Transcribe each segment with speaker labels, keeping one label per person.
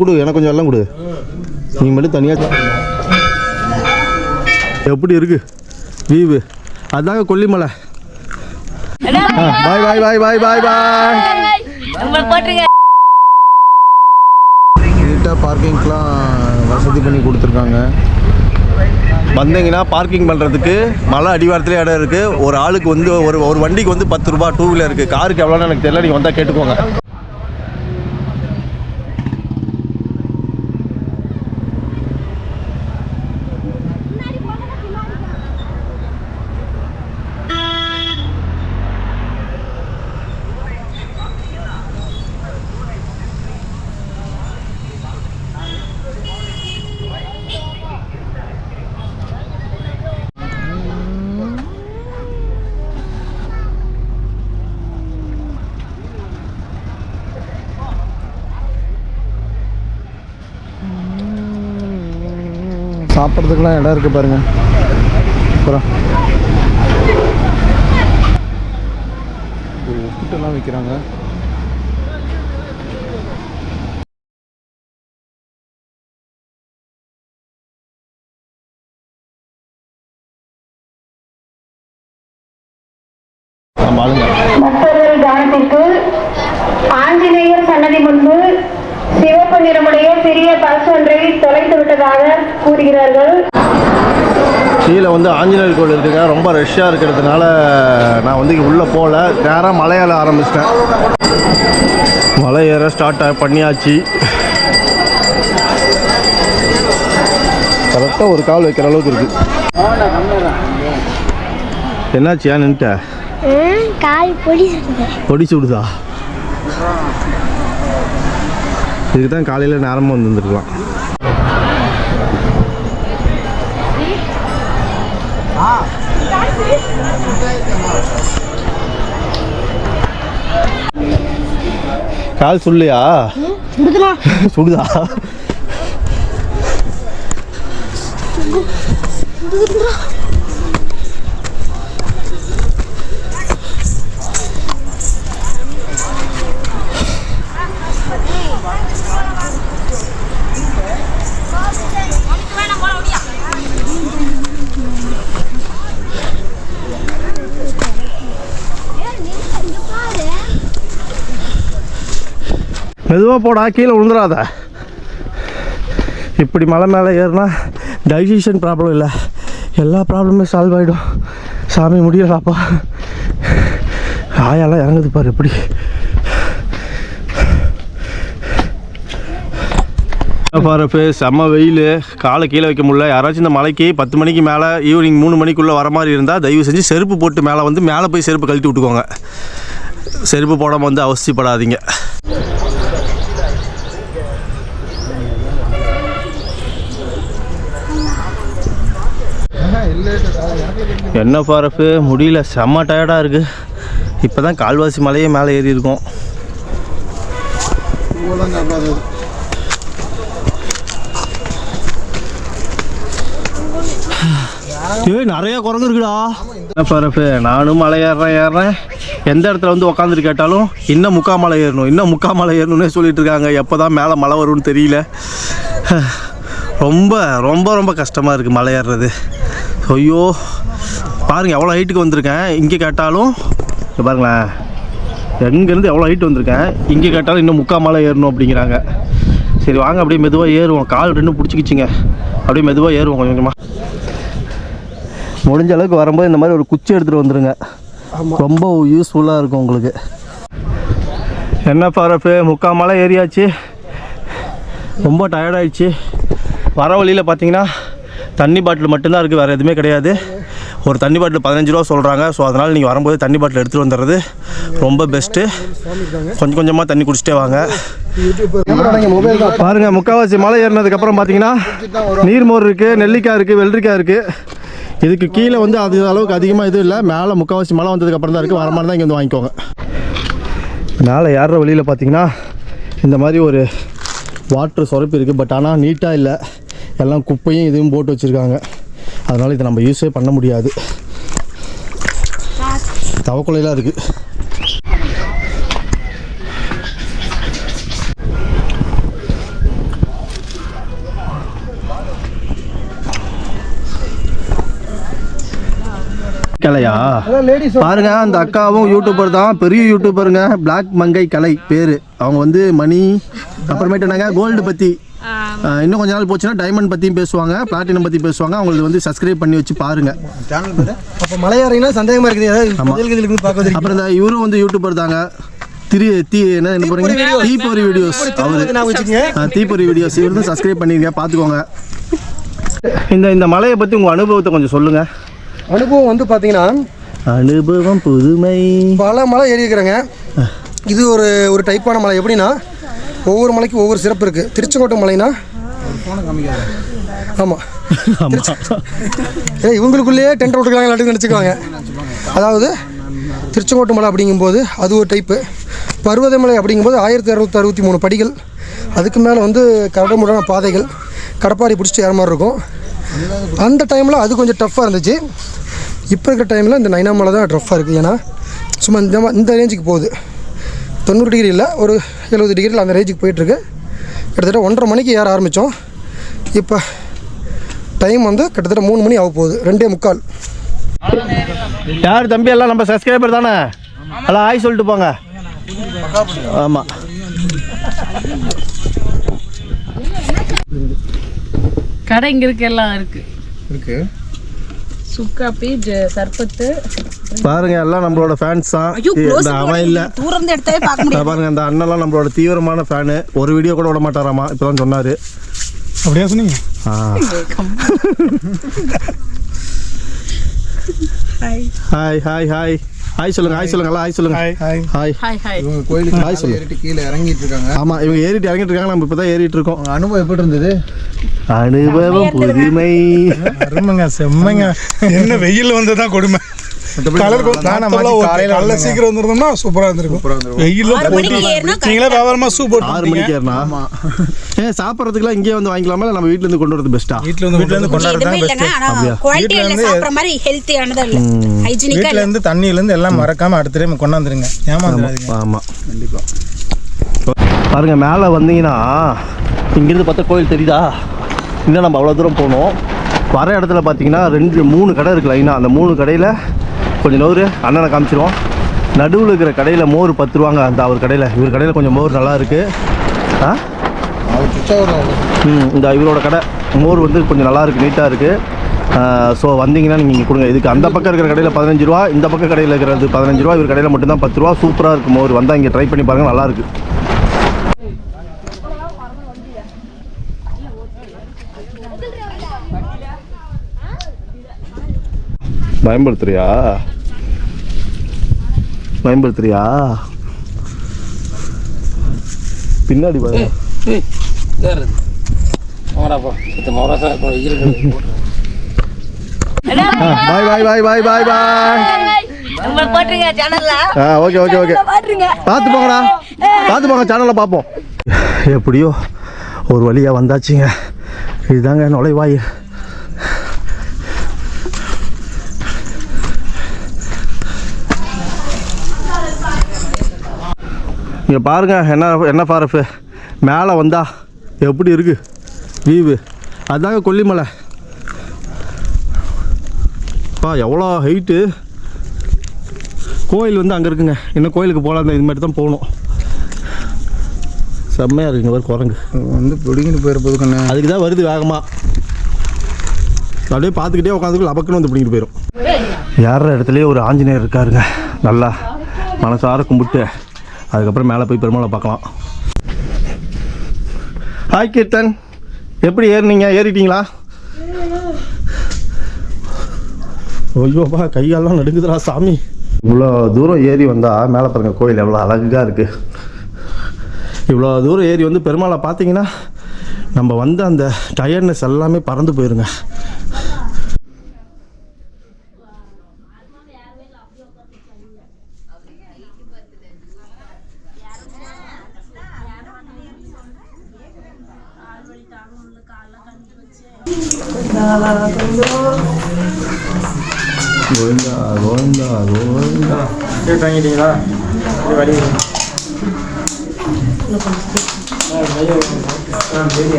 Speaker 1: கொடு எனக்கு கொஞ்சம் எல்லாம் கொடு. நீ மட்டும் தனியாக எப்படி இருக்கு வீவு? அதாங்க கொல்லிமலை. பாய் பாய் பாய் பாய் பாய் பாய். நீட்டாக பார்க்கிங்க்கெலாம் வசதி பண்ணி கொடுத்துருக்காங்க. வந்தீங்கன்னா பார்க்கிங் பண்ணுறதுக்கு மலை அடிவாரத்துலேயே இடம் இருக்குது. ஒரு ஆளுக்கு வந்து ஒரு வண்டிக்கு வந்து 10 ரூபா. 2 வீலர் இருக்குது. காருக்கு எவ்வளோன்னு எனக்கு தெரியல, நீங்கள் வந்தால் கேட்டுக்கோங்க. சாப்பிட்றதுக்கெலாம் இடம் இருக்குது பாருங்கள். அப்புறம் ஃபுட்டெல்லாம் விற்கிறாங்க.
Speaker 2: பக்தர்கள் கவனத்திற்கு ஆஞ்சநேயர் சன்னதி முன்பு சிவப்பு நிறமுடைய சிறிய பஸ் ஒன்றை தொலைத்து விட்டதாக கூறுகிறார்கள்.
Speaker 1: கீழே வந்து ஆஞ்சநேயர் கோவில் இருக்குங்க. ரொம்ப ரஷ்ஷாக இருக்கிறதுனால நான் வந்து உள்ளே போகல. நேராக மலை ஏற ஆரம்பிச்சிட்டேன். மலை ஏற ஸ்டார்ட் பண்ணியாச்சு. கரெக்டாக ஒரு கால் வைக்கிற அளவுக்கு இருக்குது. என்னாச்சியா நின்ட்ட?
Speaker 3: கால்
Speaker 1: பொடி சுடுதா? இதுக்கு தான் காலையில் நேரமாக வந்துருக்கலாம். கால் சுள்ளையா? சுடுதா? மெதுவாக போடா, கீழே விழுந்துடாத. இப்படி மலை மேலே ஏறினா டைஜஷன் ப்ராப்ளம் இல்லை, எல்லா ப்ராப்ளமும் சால்வ் ஆகிடும். சாமி முடியலாப்பா. ஆயெல்லாம் இறங்குது பாரு எப்படி. பாரு செம்ம வெயில், காலை கீழே வைக்க முடியல. யாராச்சும் இந்த மலைக்கு 10 மணிக்கு மேலே ஈவினிங் 3 மணிக்குள்ளே வர மாதிரி இருந்தால் தயவு செஞ்சு செருப்பு போட்டு மேலே வந்து மேலே போய் செருப்பு கழட்டி விட்டுக்கோங்க. செருப்பு போடாமல் வந்து அவசியப்படாதீங்க. என்ன பாரப்பு முடியல, செம்ம டயர்டாக இருக்குது. இப்போ தான் கால்வாசி மலையே மேலே ஏறி இருக்கோம். நிறைய குரங்கு இருக்குடா. என்ன பாரப்பு நானும் மலை ஏறுறேன். எந்த இடத்துல வந்து உக்காந்துட்டு கேட்டாலும் இன்னும் முக்கா மலை ஏறணும்னே சொல்லிட்டு இருக்காங்க. எப்போ தான் மேலே மழை வரும்னு தெரியல. ரொம்ப ரொம்ப ரொம்ப கஷ்டமாக இருக்குது மலை ஏறுறது. ஐயோ பாருங்கள் எவ்வளோ ஹைட்டுக்கு வந்திருக்கேன். இங்கே கேட்டாலும் பாருங்களேன், எங்கேருந்து எவ்வளோ ஹைட்டு வந்திருக்கேன். இங்கே கேட்டாலும் இன்னும் முக்கா மலை ஏறணும் அப்படிங்கிறாங்க. சரி வாங்க அப்படியே மெதுவாக ஏறுவோம். கால் 2 பிடிச்சிக்கிச்சிங்க. அப்படியே மெதுவாக ஏறுவோம் கொஞ்சம் கொஞ்சமாக. முடிஞ்ச அளவுக்கு வரும்போது இந்த மாதிரி ஒரு குச்சி எடுத்துகிட்டு வந்துடுங்க. ரொம்ப யூஸ்ஃபுல்லாக இருக்கும் உங்களுக்கு. என்ன பாரப்பு முக்கா மலை ஏறியாச்சு. ரொம்ப டயர்டாயிடுச்சு. வர வழியில் பார்த்தீங்கன்னா தண்ணி பாட்டில் மட்டும்தான் இருக்குது, வேறு எதுவுமே கிடையாது. ஒரு தண்ணி பாட்டில் 15 ரூபா சொல்கிறாங்க. ஸோ அதனால் நீங்கள் வரும்போது தண்ணி பாட்டில் எடுத்துகிட்டு வந்துடுறது ரொம்ப பெஸ்ட்டு. கொஞ்சம் கொஞ்சமாக தண்ணி குடிச்சிட்டே வாங்க. பாருங்கள் முக்கால்வாசி மலை ஏறினதுக்கப்புறம் பார்த்தீங்கன்னா நீர்மோர் இருக்குது, நெல்லிக்காய் இருக்குது, வெள்ளரிக்காய் இருக்குது. இதுக்கு கீழே வந்து அது அளவுக்கு அதிகமாக எதுவும் இல்லை. மேலே முக்கால்வாசி மழை வந்ததுக்கப்புறம் தான் இருக்குது. வர மாதிரி தான் இங்கே வந்து வாங்கிக்கோங்க. மேலே ஏறுற வழியில் பார்த்தீங்கன்னா இந்த மாதிரி ஒரு வாட்ரு சுரப்பு இருக்குது. பட் ஆனால் நீட்டாக இல்லை, எல்லாம் குப்பையும் இதுவும் போட்டு வச்சுருக்காங்க. அதனால் இதை நம்ம யூஸே பண்ண முடியாது. தவக்குலையெல்லாம் இருக்குது. கலையா பாருங்க, அந்த அக்காவும் யூடியூபர் தான், பெரிய யூடியூபருங்க. பிளாக் மங்கை கலை பேரு. அவங்க வந்து மணி, அப்புறமேட்டு என்னங்க கோல்டு பத்தி, இன்னும் கொஞ்ச நாள் போச்சுன்னா டைமண்ட் பத்தியும் பேசுவாங்க, பிளாட்டினம் பத்தி பேசுவாங்க. அவங்களுக்கு வந்து சப்ஸ்கிரைப் பண்ணி வச்சு பாருங்க.
Speaker 4: அப்போ மலையாறிங்கன்னா சந்தேகமா இருக்குது.
Speaker 1: அப்புறம் இந்த இவரும் வந்து யூடியூபர் தாங்க. என்ன போறீங்க, தீப்பொறி வீடியோஸ். அவரு தீப்பொறி வீடியோஸ். இவரு வந்து சப்ஸ்கிரைப் பண்ணிருங்க, பாத்துக்கோங்க. இந்த மலையை பத்தி உங்க அனுபவத்தை கொஞ்சம் சொல்லுங்க.
Speaker 4: அனுபவம் வந்து பார்த்தீங்கன்னா,
Speaker 1: அனுபவம் புதுமை.
Speaker 4: பல மலை ஏறி இருக்கிறேங்க. இது ஒரு டைப்பான மலை. எப்படின்னா, ஒவ்வொரு மலைக்கும் ஒவ்வொரு சிறப்பு இருக்குது. திருச்செங்கோட்டை மலைனா ஆமாம், இவங்களுக்குள்ளேயே டென்ட் விட்டுருக்காங்க நினச்சிக்குவாங்க. அதாவது திருச்செங்கோட்டு மலை அப்படிங்கும்போது அது ஒரு டைப்பு. பருவதமலை அப்படிங்கும்போது 1663 படிகள். அதுக்கு மேலே வந்து கரடுமுரடான பாதைகள், கடப்பாரி பிடிச்சிட்டு ஏற மாதிரி இருக்கும். அந்த டைமில் அது கொஞ்சம் டஃப்பாக இருந்துச்சு. இப்போ இருக்கிற டைமில் இந்த நைனா மலை தான் டஃப்பாக இருக்குது. ஏன்னா சும்மா இந்த ரேஞ்சுக்கு போகுது. 90 டிகிரி இல்லை, ஒரு 70 டிகிரியில் அந்த ரேஞ்சுக்கு போயிட்டுருக்கு. கிட்டத்தட்ட 1:30 மணிக்கு ஏற ஆரம்பித்தோம். இப்போ டைம் வந்து கிட்டத்தட்ட 3 மணி ஆக போகுது, 2:45.
Speaker 1: யார் தம்பி எல்லாம் நம்ம சப்ஸ்கிரைபர் தானே? எல்லாம் ஆய் சொல்லிட்டு போங்க. ஆமாம்,
Speaker 5: கடை இங்கே இருக்கு, எல்லாம் இருக்கு. சுக்கா பீட் சர்பத்து
Speaker 1: பாருங்க, எல்லாம் நம்மளோட ஃபேன்ஸ் தான். இந்த அவன் இல்லை, பாருங்க இந்த அண்ணெல்லாம் நம்மளோட தீவிரமான ஃபேனு. ஒரு வீடியோ கூட விட மாட்டாராமா, இப்போதான் சொன்னார்.
Speaker 4: அப்படியா சொன்னீங்க?
Speaker 1: ஹாய் ஹாய் ஹாய் ஹாய் சொல்லுங்க, ஹாய் சொல்லுங்க, ஹாய் சொல்லுங்க, ஹாய் ஹாய்.
Speaker 6: இவங்க கோயிலுக்கு ஹாய் சொல்லிட்டு கீழே இறங்கிட்டு இருக்காங்க.
Speaker 1: ஆமாம், இவங்க ஏறிட்டு இறங்கிட்டு இருக்காங்க. நம்ம இப்போ தான் ஏறிட்டு இருக்கோம்.
Speaker 6: அனுபவம் எப்படி இருந்தது?
Speaker 1: அனுபவம் புதுமை.
Speaker 4: அருமைங்க, செம்மைங்க. என்ன வெயில் வந்து தான் கொடுமை. காலையில சீக்கிரம் வந்துருந்தோம்னா சூப்பரா இருந்திருக்கும். வெயிலும் நீங்களே வியாபாரமா சூ போட்டு
Speaker 1: 6 மணிக்கு ஏறினா சாப்பிட்றதுக்குலாம் இங்கே வந்து வாங்கிக்கலாமா, நம்ம வீட்டுல இருந்து கொண்டு வரது பெஸ்ட்டா?
Speaker 4: வீட்டுல இருந்து வீட்டுல இருந்து தண்ணியில இருந்து எல்லாம் மறக்காம அடுத்த டைம் கொண்டாந்துருங்க. ஏமாந்துடாதீங்க.
Speaker 1: ஆமா, கண்டிப்பா. பாருங்க, மேலே வந்தீங்கன்னா இங்கிருந்து பார்த்தா கோயில் தெரியுதா? இன்னும் நம்ம அவ்வளோ தூரம் போகணும். வர இடத்துல பார்த்தீங்கன்னா 2-3 கடை இருக்கு லைனா. அந்த 3 கடையில் கொஞ்சம் நூறு அண்ணனை காமிச்சிருவோம். நடுவில் இருக்கிற கடையில் மோர் 10 ரூபாங்க. அந்த அவர் கடையில், இவர் கடையில் கொஞ்சம் மோர் நல்லா இருக்குது. இந்த இவரோட கடை மோர் வந்து கொஞ்சம் நல்லா இருக்குது, நீட்டாக இருக்குது. ஸோ வந்தீங்கன்னா நீங்கள் இங்கே கொடுங்க. இதுக்கு அந்த பக்கம் இருக்கிற கடையில் 15 ரூபா, இந்த பக்கம் கடையில் இருக்கிறது 15 ரூபா. இவர் கடையில் மட்டும்தான் 10 ரூபா. சூப்பராக இருக்குது மோர். வந்தால் இங்கே ட்ரை பண்ணி பாருங்கள், நல்லாயிருக்கு. பயன்படுத்துறியா பின்னாடி பாய் பாய் பாய் பாய் பாய் பாய். ஓகே ஓகே ஓகே, பார்த்து போங்கடா, பார்த்து போங்க, சேனலில் பார்ப்போம். எப்படியோ ஒரு வழியாக வந்தாச்சுங்க. இதுதாங்க நுழைவாய். இங்கே பாருங்க, என்ன ஃபாரஃபு மேலே வந்தா எப்படி இருக்குது வியூவு. அதுதாங்க கொல்லிமலை. எவ்வளோ ஹைட்டு. கோயில் வந்து அங்கே இருக்குங்க. இன்னும் கோயிலுக்கு போகலாம், இது மாதிரி தான் போகணும். செம்மையாக இருக்குங்க. வேறு குரங்கு
Speaker 6: வந்து பிடிங்கிட்டு போயிட கண்ணு.
Speaker 1: அதுக்கு தான் வருது வேகமாக. அப்படியே பார்த்துக்கிட்டே உட்காந்துக்கு லபக்குன்னு வந்து பிடிங்கிட்டு போயிடும். ஏறுற இடத்துலையே ஒரு ஆஞ்சநேயர் இருக்காருங்க. நல்லா மனசார கும்பிட்டு அதுக்கப்புறம் மேலே போய் பெருமாளை பார்க்கலாம். ஹாய் கீர்த்தன், எப்படி ஏறினீங்க? ஏறிட்டீங்களா? ஐயோப்பா, கையாலாம் நடுங்குதுடா சாமி. இவ்வளோ தூரம் ஏறி வந்தால் மேலே பாருங்கள், கோயில் எவ்வளோ அழகாக இருக்குது. இவ்வளோ தூரம் ஏறி வந்து பெருமாளை பார்த்தீங்கன்னா நம்ம வந்து அந்த டயர்ட்னஸ் எல்லாமே பறந்து போயிருங்க. கோவிந்தா கோவிந்தா கோவிந்தா.
Speaker 4: வாங்கிட்டீங்களா? வழி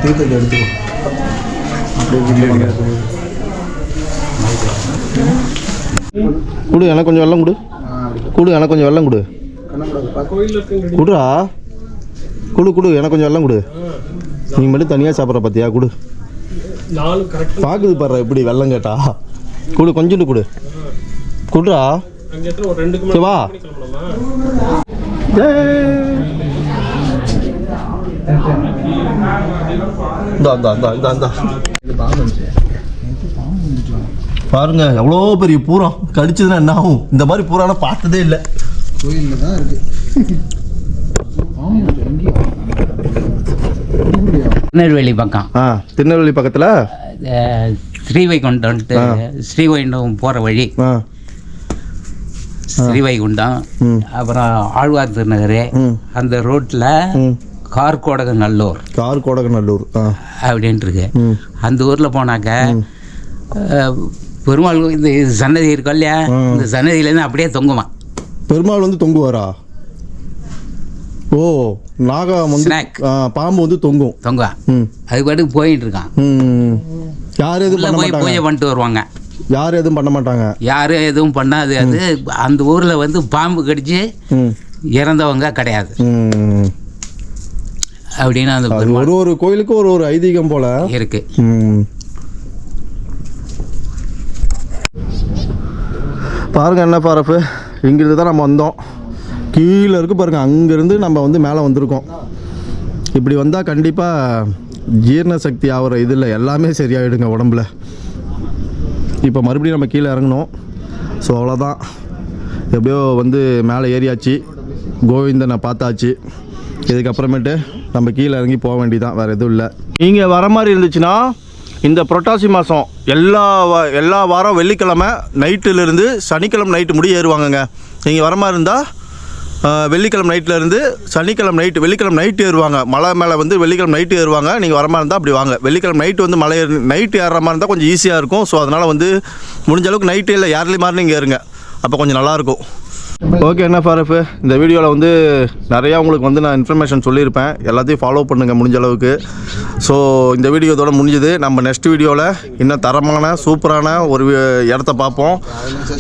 Speaker 6: தீர்த்தத்தை எடுத்துக்கோ. அப்படியே
Speaker 1: கொடு, எனக்கு கொஞ்சம் வெள்ளம் கொடு. கொடு, எனக்கு கொஞ்சம் வெள்ளம் கொடு. குடுறா, கொடு, எனக்கு கொஞ்சம் வெள்ளம் கொடு. நீங்கள் மட்டும் தனியாக சாப்பிட்ற பார்த்தியா? கொடு. பார்க்குது பாரு எப்படி வெள்ளம் கேட்டா. கொடு, கொஞ்சோண்டு கொடு. குடுறா, சரி வா. பாருங்க எவ்வளோ பெரிய பூரம் கடிச்சதுன்னா என்ன ஆகும்? இந்த மாதிரி பூரான பார்த்ததே இல்லை.
Speaker 6: கோயிலில் தான் இருக்கு.
Speaker 7: திருநெல்வேலி பக்கம்.
Speaker 1: திருநெல்வேலி பக்கத்தில்
Speaker 7: ஸ்ரீவைகுண்டம்ட்டு ஸ்ரீவைகுண்டம் போகிற வழி. ஸ்ரீவைகுண்டம், அப்புறம் ஆழ்வார் திருநகர், அந்த ரோட்டில் கார்கோடகநல்லூர் அப்படின்ட்டு இருக்கு. அந்த ஊரில் போனாக்க பெருமாள் இந்த சன்னதி இருக்கும் இல்லையா, இந்த சன்னதியிலேருந்து அப்படியே தொங்குவான்.
Speaker 1: பெருமாள் வந்து தொங்குவாரா? ஓ, நாகம் வந்து பாம்பு வந்து தொங்குவான்.
Speaker 7: அது பாட்டுக்கு போயிட்டு இருக்கான்.
Speaker 1: யாரும் எதுவும் பண்ண மாட்டாங்க.
Speaker 7: பூஜை பண்ணிட்டு வருவாங்க.
Speaker 1: யாரும் எதுவும் பண்ண மாட்டாங்க.
Speaker 7: யாரும் எதுவும் பண்ணாது. அது அந்த ஊரில் வந்து பாம்பு கடிச்சு இறந்தவங்க கிடையாது அப்படின்னு அந்த
Speaker 1: ஒரு கோயிலுக்கு ஒரு ஐதீகம் போல
Speaker 7: இருக்கு.
Speaker 1: பாருங்க என்ன பாருப்பு, இங்கிருந்து தான் நம்ம வந்தோம். கீழே இருக்கு பாருங்க, அங்கேருந்து நம்ம வந்து மேலே வந்திருக்கோம். இப்படி வந்தால் கண்டிப்பாக ஜீரண சக்தி ஆகிற இதில் எல்லாமே சரியாயிடுங்க உடம்புல. இப்போ மறுபடியும் நம்ம கீழே இறங்கணும். ஸோ அவ்வளோதான், எப்படியோ வந்து மேலே ஏறியாச்சு, கோவிந்தனை பார்த்தாச்சு. இதுக்கப்புறமேட்டு நம்ம கீழே இறங்கி போக வேண்டியதான், வேறு எதுவும் இல்லை. நீங்கள் வர மாதிரி இருந்துச்சுன்னா இந்த புரட்டாசி மாதம் எல்லா வாரம் வெள்ளிக்கிழமை நைட்டிலிருந்து சனிக்கிழமை நைட்டு முடிய ஏறுவாங்கங்க. நீங்கள் வர மாதிரி இருந்தால் வெள்ளிக்கிழமை நைட்டிலேருந்து சனிக்கிழமை நைட்டு, வெள்ளிக்கிழமை நைட்டு ஏறுவாங்க. மலை மேலே வந்து வெள்ளிக்கிழமை நைட்டு ஏறுவாங்க. நீங்கள் வர மாதிரி இருந்தால் அப்படி வாங்க. வெள்ளிக்கிழமை நைட்டு வந்து மலை நைட்டு ஏறுற மாதிரி இருந்தால் கொஞ்சம் ஈஸியாக இருக்கும். ஸோ அதனால் வந்து முடிஞ்ச அளவுக்கு நைட்டு இல்லை ஏர்லி மார்னிங் ஏறுங்க, அப்போ கொஞ்சம் நல்லாயிருக்கும். ஓகே என்ன ஃபாரஃபு, இந்த வீடியோவில் வந்து நிறையா உங்களுக்கு வந்து நான் இன்ஃபர்மேஷன் சொல்லியிருப்பேன். எல்லாத்தையும் ஃபாலோ பண்ணுங்கள் முடிஞ்ச அளவுக்கு. ஸோ இந்த வீடியோ இதோட முடிஞ்சுது. நம்ம நெக்ஸ்ட் வீடியோவில் இன்னும் தரமான சூப்பரான ஒரு இடத்த பார்ப்போம்.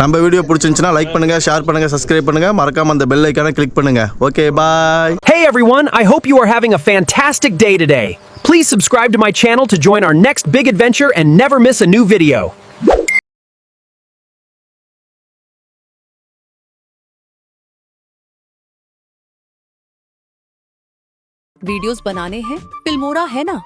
Speaker 1: நம்ம வீடியோ பிடிச்சிருந்துச்சுன்னா லைக் பண்ணுங்கள், ஷேர் பண்ணுங்கள், சப்ஸ்கிரைப் பண்ணுங்கள், மறக்காமல் அந்த பெல் ஐக்கானை கிளிக் பண்ணுங்கள். Okay, bye.
Speaker 8: Hey everyone, I hope you are having a fantastic day today. Please subscribe to my channel to join our next big adventure and never miss a new video.
Speaker 9: Videos बनाने हैं, Filmora है ना।